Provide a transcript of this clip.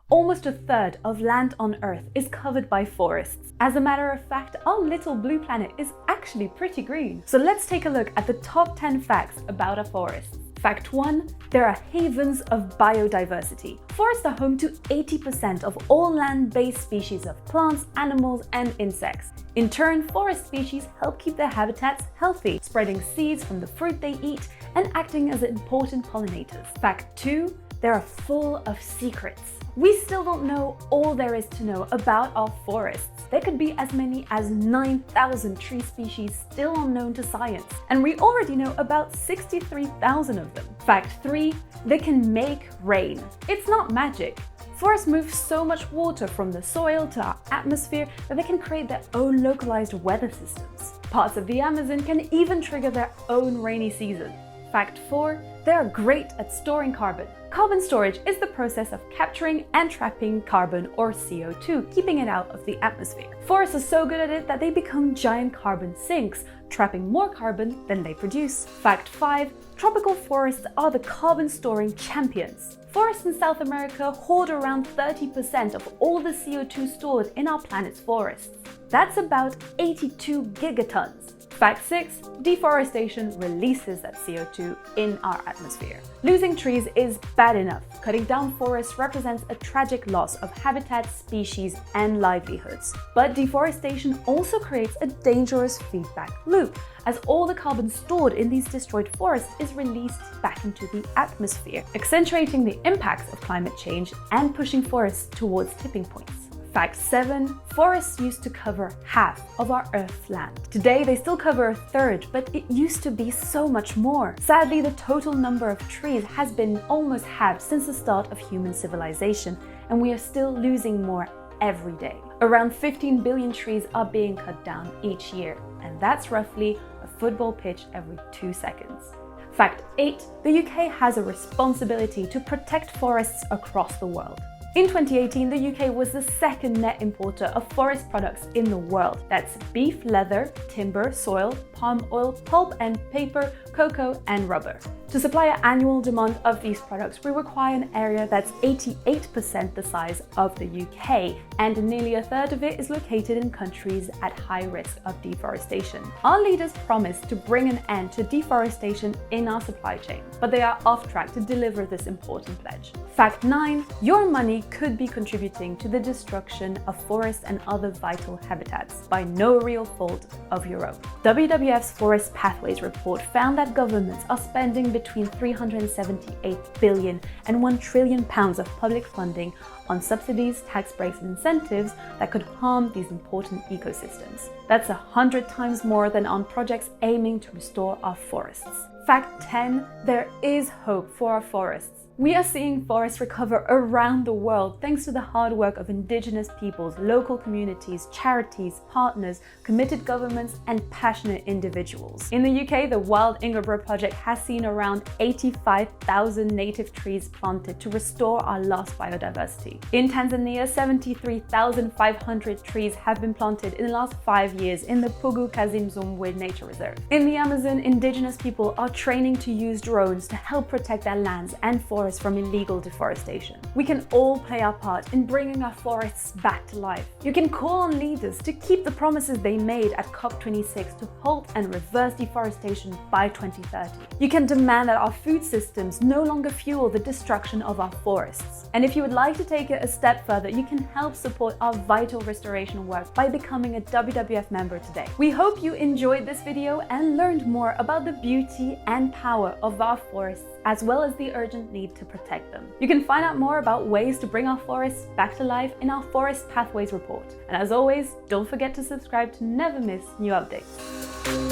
Almost a third of land on Earth is covered by forests. As a matter of fact, our little blue planet is actually pretty green. So let's take a look at the top 10 facts about our forests. Fact 1. There are havens of biodiversity. Forests are home to 80% of all land-based species of plants, animals, and insects. In turn, forest species help keep their habitats healthy, spreading seeds from the fruit they eat and acting as important pollinators. Fact 2. They are full of secrets. We still don't know all there is to know about our forests. There could be as many as 9,000 tree species still unknown to science, and we already know about 63,000 of them. Fact 3. They can make rain. It's not magic. Forests move so much water from the soil to our atmosphere that they can create their own localized weather systems. Parts of the Amazon can even trigger their own rainy season. Fact 4. They are great at storing carbon. Carbon storage is the process of capturing and trapping carbon or CO2, keeping it out of the atmosphere. Forests are so good at it that they become giant carbon sinks, trapping more carbon than they produce. Fact 5. Tropical forests are the carbon storing champions. Forests in South America hoard around 30% of all the CO2 stored in our planet's forests. That's about 82 gigatons. Fact 6. Deforestation releases that CO2 in our atmosphere. Losing trees is bad enough. Cutting down forests represents a tragic loss of habitats, species, and livelihoods. But deforestation also creates a dangerous feedback loop, as all the carbon stored in these destroyed forests is released back into the atmosphere, accentuating the impacts of climate change and pushing forests towards tipping points. Fact 7. Forests used to cover half of our Earth's land. Today they still cover a third, but it used to be so much more. Sadly, the total number of trees has been almost halved since the start of human civilization, and we are still losing more every day. Around 15 billion trees are being cut down each year, and that's roughly a football pitch every 2 seconds. Fact 8. The UK has a responsibility to protect forests across the world. In 2018, the UK was the second net importer of forest products in the world. That's beef, leather, timber, soil, palm oil, pulp and paper, cocoa and rubber. To supply an annual demand of these products, we require an area that's 88% the size of the UK, and nearly a third of it is located in countries at high risk of deforestation. Our leaders promised to bring an end to deforestation in our supply chain, but they are off track to deliver this important pledge. Fact 9. Your money could be contributing to the destruction of forests and other vital habitats by no real fault of your own. WWF's Forest Pathways report found that governments are spending between 378 billion and 1 trillion pounds of public funding on subsidies, tax breaks and incentives that could harm these important ecosystems. That's 100 times more than on projects aiming to restore our forests. Fact 10. There is hope for our forests. We are seeing forests recover around the world thanks to the hard work of indigenous peoples, local communities, charities, partners, committed governments, and passionate individuals. In the UK, the Wild Ingleborough project has seen around 85,000 native trees planted to restore our lost biodiversity. In Tanzania, 73,500 trees have been planted in the last 5 years in the Pugu Kazimzumbwe Nature Reserve. In the Amazon, indigenous people are training to use drones to help protect their lands and forests from illegal deforestation. We can all play our part in bringing our forests back to life. You can call on leaders to keep the promises they made at COP26 to halt and reverse deforestation by 2030. You can demand that our food systems no longer fuel the destruction of our forests. And if you would like to take it a step further, you can help support our vital restoration work by becoming a WWF member today. We hope you enjoyed this video and learned more about the beauty and power of our forests, as well as the urgent need to protect them. You can find out more about ways to bring our forests back to life in our Forest Pathways report. And as always, don't forget to subscribe to never miss new updates.